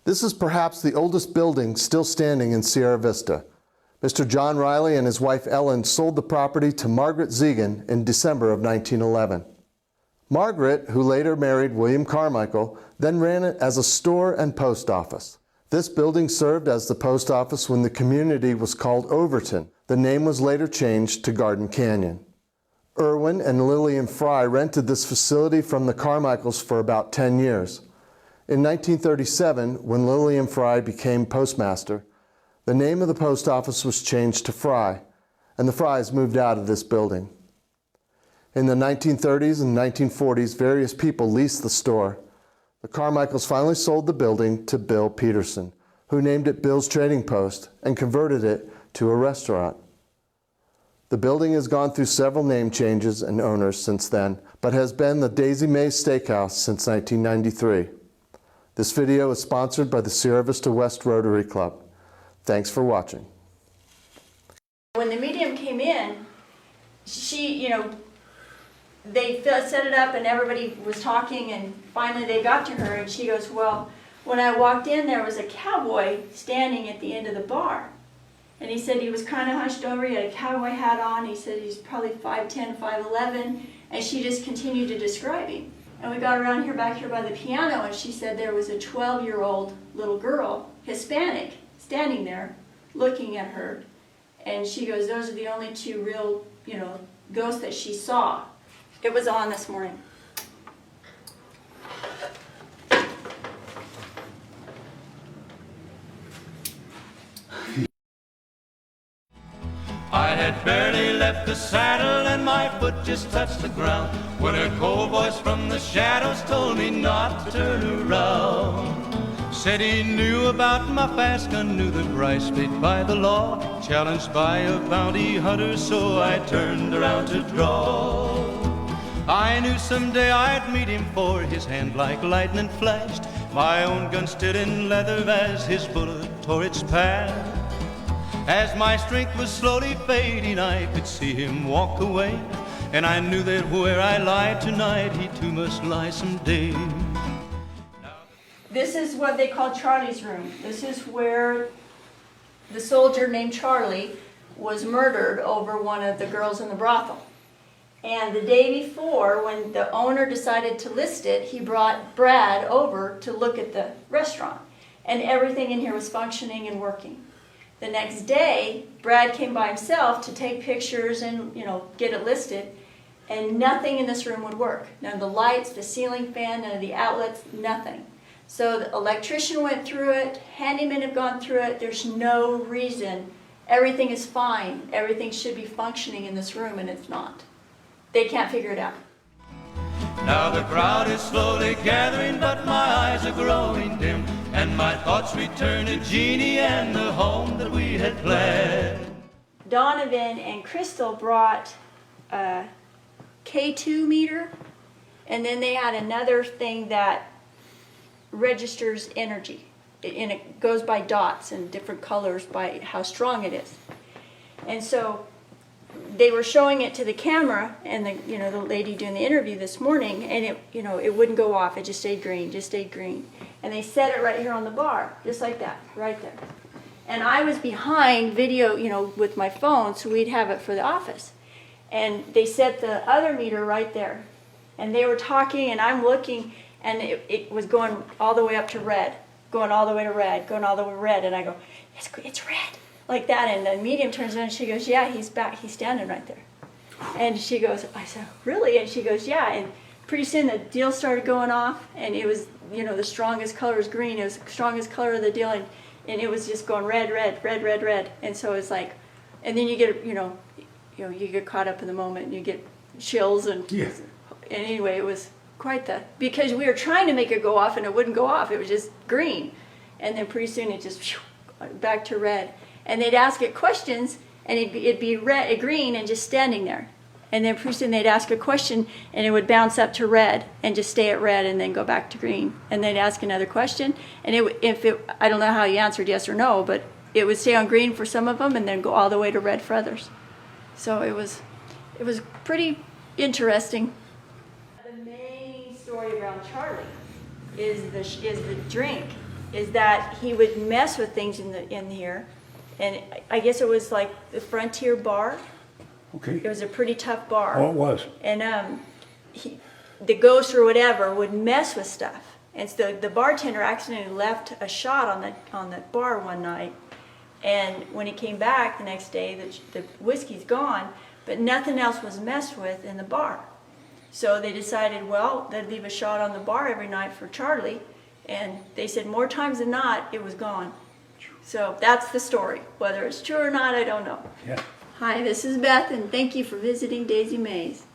This is perhaps the oldest building still standing in Sierra Vista. Mr. John Riley and his wife Ellen sold the property to Margaret Zegan in December of 1911. Margaret, who later married William Carmichael, then ran it as a store and post office. This building served as the post office when the community was called Overton. The name was later changed to Garden Canyon. Irwin and Lillian Fry rented this facility from the Carmichaels for about 10 years. In 1937, when Lillian Fry became postmaster, the name of the post office was changed to Fry, and the Frys moved out of this building. In the 1930s and 1940s, various people leased the store. The Carmichaels finally sold the building to Bill Peterson, who named it Bill's Trading Post and converted it to a restaurant. The building has gone through several name changes and owners since then, but has been the Daiesy Steakhouse since 1993. This video is sponsored by the Sierra Vista West Rotary Club. Thanks for watching. When the medium came in, they set it up and everybody was talking, and finally they got to her and she goes, well, when I walked in there was a cowboy standing at the end of the bar. And he said he was kind of hunched over, he had a cowboy hat on, he said he's probably 5'10", 5'11", and she just continued to describe him. And we got around here, back here by the piano, and she said there was a 12-year-old little girl, Hispanic, standing there looking at her. And she goes, those are the only two real, ghosts that she saw. It was on this morning. I had barely left the saddle and my foot just touched the ground when a cold voice from the shadows told me not to turn around. Said he knew about my fast gun, knew the price paid by the law, challenged by a bounty hunter, so I turned around to draw. I knew someday I'd meet him, for his hand like lightning flashed. My own gun stood in leather as his bullet tore its path. As my strength was slowly fading, I could see him walk away, and I knew that where I lie tonight, he too must lie someday. This is what they call Charlie's room. This is where the soldier named Charlie was murdered over one of the girls in the brothel. And the day before, when the owner decided to list it, he brought Brad over to look at the restaurant. And everything in here was functioning and working. The next day, Brad came by himself to take pictures and, get it listed, and nothing in this room would work. None of the lights, the ceiling fan, none of the outlets, nothing. So the electrician went through it, handymen have gone through it, there's no reason. Everything is fine. Everything should be functioning in this room, and it's not. They can't figure it out. Now the crowd is slowly gathering, but my eyes are growing dim, and my thoughts return to Jeannie and the home that we had planned. Donovan and Crystal brought a K2 meter, and then they had another thing that registers energy, and it goes by dots and different colors by how strong it is. And so they were showing it to the camera, and the lady doing the interview this morning, and it wouldn't go off. It just stayed green, just stayed green. And they set it right here on the bar, just like that, right there. And I was behind video, with my phone, so we'd have it for the office. And they set the other meter right there. And they were talking, and I'm looking, and it was going all the way up to red, going all the way to red, going all the way to red. And I go, it's red, like that. And the medium turns around, and she goes, yeah, he's back, he's standing right there. And she goes, I said, really? And she goes, yeah. And pretty soon the deal started going off, and it was, the strongest color is green. It was the strongest color of the deal, and it was just going red, red, red, red, red. And so it's like, and then you get, you get caught up in the moment, and you get chills, and anyway, it was quite because we were trying to make it go off, and it wouldn't go off. It was just green, and then pretty soon it just back to red. And they'd ask it questions, and it'd be red, green, and just standing there. And then pretty soon they'd ask a question, and it would bounce up to red, and just stay at red, and then go back to green. And they'd ask another question, and I don't know how you answered yes or no, but it would stay on green for some of them, and then go all the way to red for others. So it was pretty interesting. The main story around Charlie is the drink is that he would mess with things in here, and I guess it was like the Frontier Bar. Okay. It was a pretty tough bar. Oh, it was. And the ghost or whatever would mess with stuff. And so the bartender accidentally left a shot on the bar one night. And when he came back the next day, the whiskey's gone, but nothing else was messed with in the bar. So they decided, well, they'd leave a shot on the bar every night for Charlie. And they said more times than not, it was gone. So that's the story. Whether it's true or not, I don't know. Yeah. Hi, this is Beth, and thank you for visiting Daiesy Maze.